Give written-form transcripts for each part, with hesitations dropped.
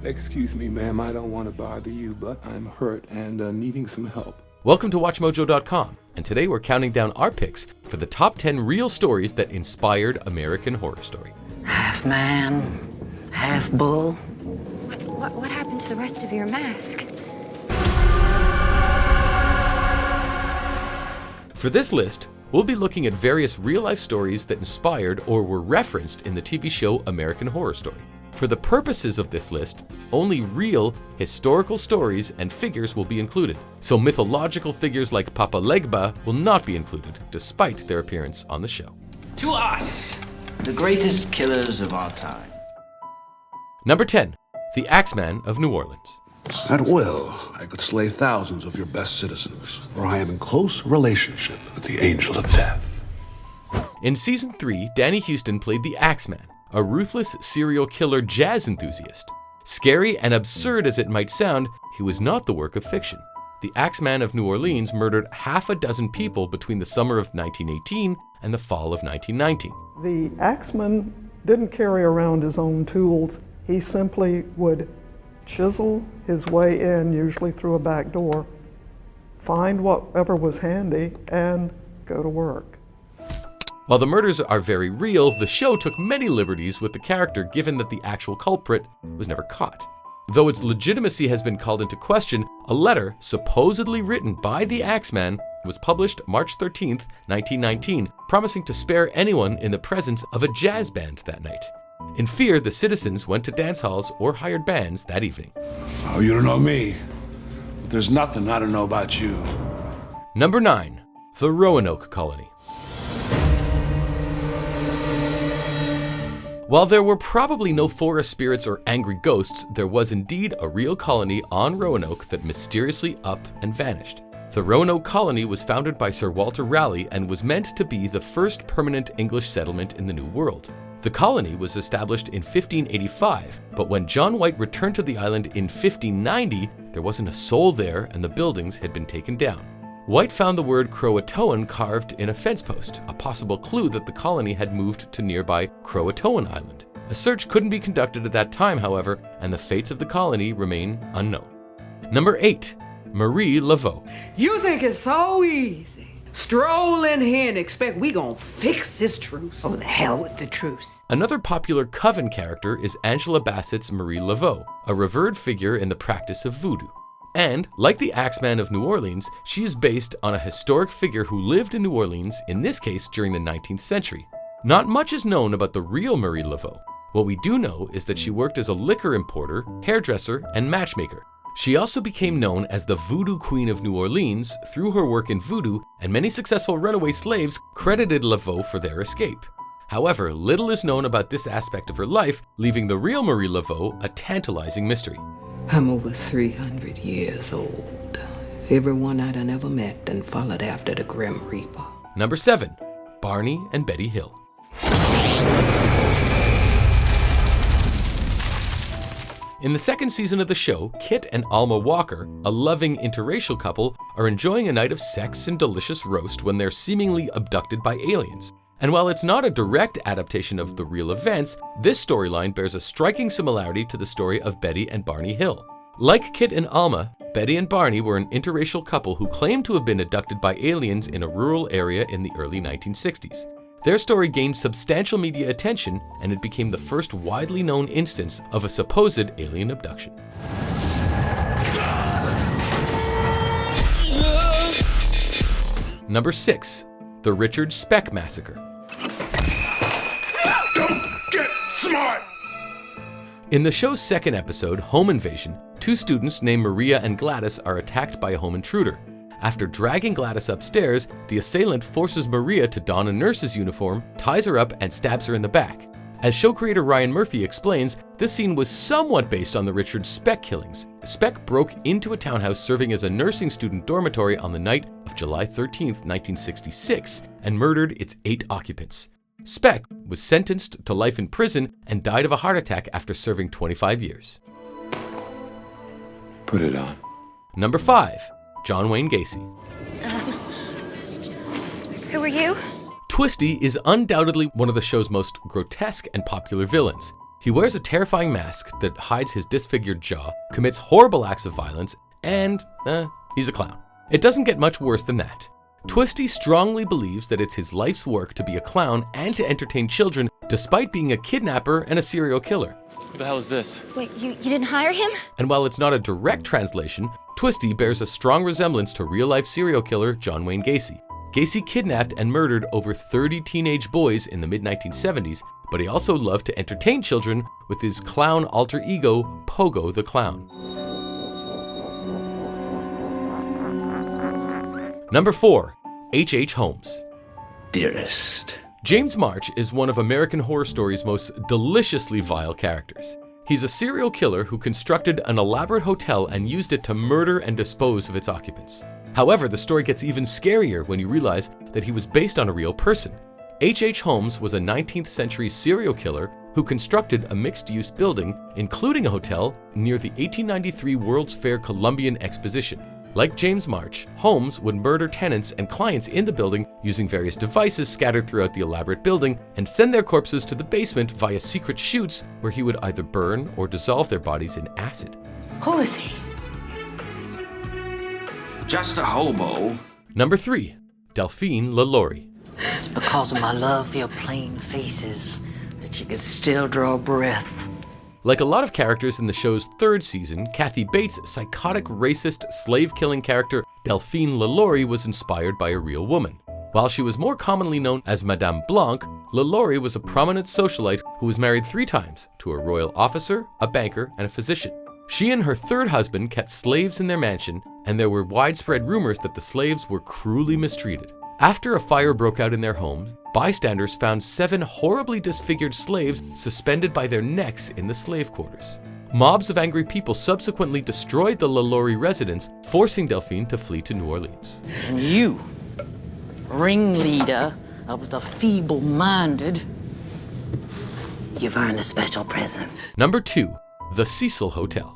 Excuse me, ma'am, I don't want to bother you, but I'm hurt and needing some help. Welcome to WatchMojo.com, and today we're counting down our picks for the top 10 real stories that inspired American Horror Story. Half man, half bull. What happened to the rest of your mask? For this list, we'll be looking at various real-life stories that inspired or were referenced in the TV show American Horror Story. For the purposes of this list, only real, historical stories and figures will be included, so mythological figures like Papa Legba will not be included, despite their appearance on the show. To us, the greatest killers of our time. Number 10. The Axeman of New Orleans. At will, I could slay thousands of your best citizens, for I am in close relationship with the Angel of Death. In Season 3, Danny Houston played the Axeman, a ruthless serial killer jazz enthusiast. Scary and absurd as it might sound, he was not the work of fiction. The Axeman of New Orleans murdered half a dozen people between the summer of 1918 and the fall of 1919. The Axeman didn't carry around his own tools. He simply would chisel his way in, usually through a back door, find whatever was handy, and go to work. While the murders are very real, the show took many liberties with the character given that the actual culprit was never caught. Though its legitimacy has been called into question, a letter supposedly written by the Axeman was published March 13, 1919, promising to spare anyone in the presence of a jazz band that night. In fear, the citizens went to dance halls or hired bands that evening. Oh, you don't know me, but there's nothing I don't know about you. Number 9. The Roanoke Colony. While there were probably no forest spirits or angry ghosts, there was indeed a real colony on Roanoke that mysteriously up and vanished. The Roanoke Colony was founded by Sir Walter Raleigh and was meant to be the first permanent English settlement in the New World. The colony was established in 1585, but when John White returned to the island in 1590, there wasn't a soul there and the buildings had been taken down. White found the word Croatoan carved in a fence post, a possible clue that the colony had moved to nearby Croatoan Island. A search couldn't be conducted at that time, however, and the fates of the colony remain unknown. Number 8. Marie Laveau. You think it's so easy. Stroll in here and expect we gonna fix this truce. Oh, the hell with the truce. Another popular coven character is Angela Bassett's Marie Laveau, a revered figure in the practice of voodoo. And, like the Axeman of New Orleans, she is based on a historic figure who lived in New Orleans, in this case during the 19th century. Not much is known about the real Marie Laveau. What we do know is that she worked as a liquor importer, hairdresser, and matchmaker. She also became known as the Voodoo Queen of New Orleans through her work in voodoo, and many successful runaway slaves credited Laveau for their escape. However, little is known about this aspect of her life, leaving the real Marie Laveau a tantalizing mystery. I'm over 300 years old. Everyone I'd ever met and followed after the Grim Reaper. Number 7. Barney and Betty Hill. In the second season of the show, Kit and Alma Walker, a loving interracial couple, are enjoying a night of sex and delicious roast when they're seemingly abducted by aliens. And while it's not a direct adaptation of the real events, this storyline bears a striking similarity to the story of Betty and Barney Hill. Like Kit and Alma, Betty and Barney were an interracial couple who claimed to have been abducted by aliens in a rural area in the early 1960s. Their story gained substantial media attention, and it became the first widely known instance of a supposed alien abduction. Number 6. The Richard Speck Massacre. Don't get smart! In the show's second episode, Home Invasion, 2 students named Maria and Gladys are attacked by a home intruder. After dragging Gladys upstairs, the assailant forces Maria to don a nurse's uniform, ties her up, and stabs her in the back. As show creator Ryan Murphy explains, this scene was somewhat based on the Richard Speck killings. Speck broke into a townhouse serving as a nursing student dormitory on the night of July 13, 1966, and murdered its 8 occupants. Speck was sentenced to life in prison and died of a heart attack after serving 25 years. Put it on. Number 5. John Wayne Gacy. Who are you? Twisty is undoubtedly one of the show's most grotesque and popular villains. He wears a terrifying mask that hides his disfigured jaw, commits horrible acts of violence, and, he's a clown. It doesn't get much worse than that. Twisty strongly believes that it's his life's work to be a clown and to entertain children, despite being a kidnapper and a serial killer. Who the hell is this? Wait, you didn't hire him? And while it's not a direct translation, Twisty bears a strong resemblance to real-life serial killer John Wayne Gacy. Gacy kidnapped and murdered over 30 teenage boys in the mid-1970s, but he also loved to entertain children with his clown alter ego, Pogo the Clown. Number 4. H.H. Holmes. Dearest. James March is one of American Horror Story's most deliciously vile characters. He's a serial killer who constructed an elaborate hotel and used it to murder and dispose of its occupants. However, the story gets even scarier when you realize that he was based on a real person. H.H. Holmes was a 19th century serial killer who constructed a mixed-use building, including a hotel, near the 1893 World's Fair Columbian Exposition. Like James March, Holmes would murder tenants and clients in the building using various devices scattered throughout the elaborate building and send their corpses to the basement via secret chutes where he would either burn or dissolve their bodies in acid. Who is he? Just a hobo. Number 3. Delphine LaLaurie. It's because of my love for your plain faces that you can still draw breath. Like a lot of characters in the show's 3rd season, Kathy Bates' psychotic, racist, slave-killing character Delphine LaLaurie was inspired by a real woman. While she was more commonly known as Madame Blanc, LaLaurie was a prominent socialite who was married 3 times to a royal officer, a banker, and a physician. She and her 3rd husband kept slaves in their mansion, and there were widespread rumors that the slaves were cruelly mistreated. After a fire broke out in their homes, bystanders found 7 horribly disfigured slaves suspended by their necks in the slave quarters. Mobs of angry people subsequently destroyed the LaLaurie residence, forcing Delphine to flee to New Orleans. And you, ringleader of the feeble-minded, you've earned a special present. Number 2. The Cecil Hotel.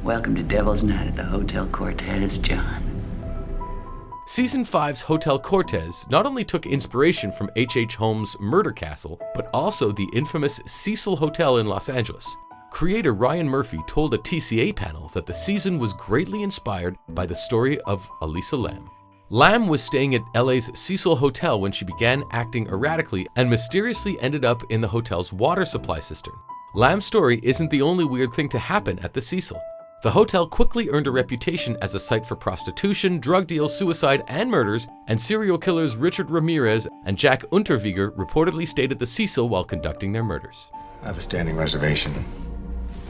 Welcome to Devil's Night at the Hotel Cortez, John. Season 5's Hotel Cortez not only took inspiration from H.H. Holmes' murder castle, but also the infamous Cecil Hotel in Los Angeles. Creator Ryan Murphy told a TCA panel that the season was greatly inspired by the story of Elisa Lam. Lam was staying at LA's Cecil Hotel when she began acting erratically and mysteriously ended up in the hotel's water supply cistern. Lam's story isn't the only weird thing to happen at the Cecil. The hotel quickly earned a reputation as a site for prostitution, drug deals, suicide, and murders, and serial killers Richard Ramirez and Jack Unterweger reportedly stayed at the Cecil while conducting their murders. I have a standing reservation.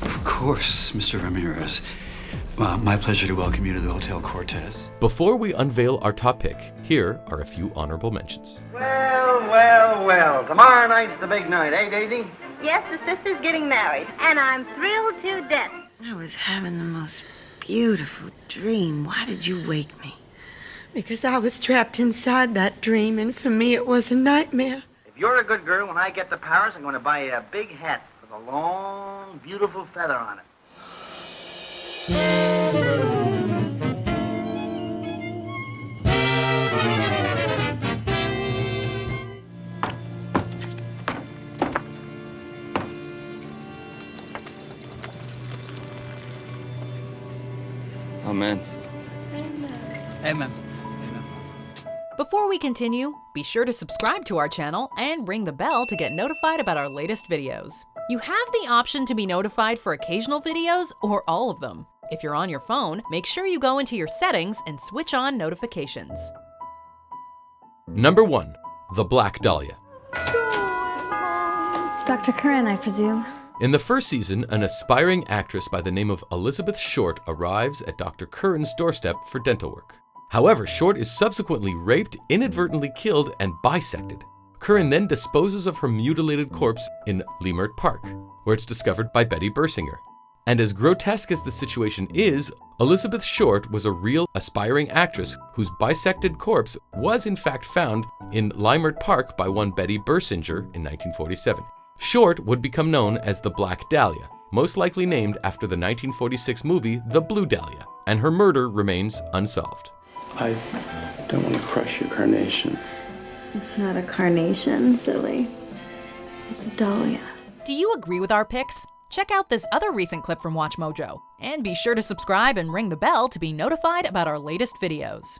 Of course, Mr. Ramirez. My pleasure to welcome you to the Hotel Cortez. Before we unveil our top pick, here are a few honorable mentions. Well. Tomorrow night's the big night, eh, Daisy? Yes, the sister's getting married, and I'm thrilled to death. I was having the most beautiful dream. Why did you wake me? Because I was trapped inside that dream, and for me it was a nightmare. If you're a good girl, when I get to Paris, I'm going to buy you a big hat with a long, beautiful feather on it. Amen. Amen. Before we continue, be sure to subscribe to our channel and ring the bell to get notified about our latest videos. You have the option to be notified for occasional videos or all of them. If you're on your phone, make sure you go into your settings and switch on notifications. Number 1. The Black Dahlia. Dr. Curran, I presume. In the first season, an aspiring actress by the name of Elizabeth Short arrives at Dr. Curran's doorstep for dental work. However, Short is subsequently raped, inadvertently killed, and bisected. Curran then disposes of her mutilated corpse in Leimert Park, where it's discovered by Betty Bersinger. And as grotesque as the situation is, Elizabeth Short was a real aspiring actress whose bisected corpse was in fact found in Leimert Park by one Betty Bersinger in 1947. Short would become known as the Black Dahlia, most likely named after the 1946 movie The Blue Dahlia, and her murder remains unsolved. I don't want to crush your carnation. It's not a carnation, silly. It's a dahlia. Do you agree with our picks? Check out this other recent clip from WatchMojo, and be sure to subscribe and ring the bell to be notified about our latest videos.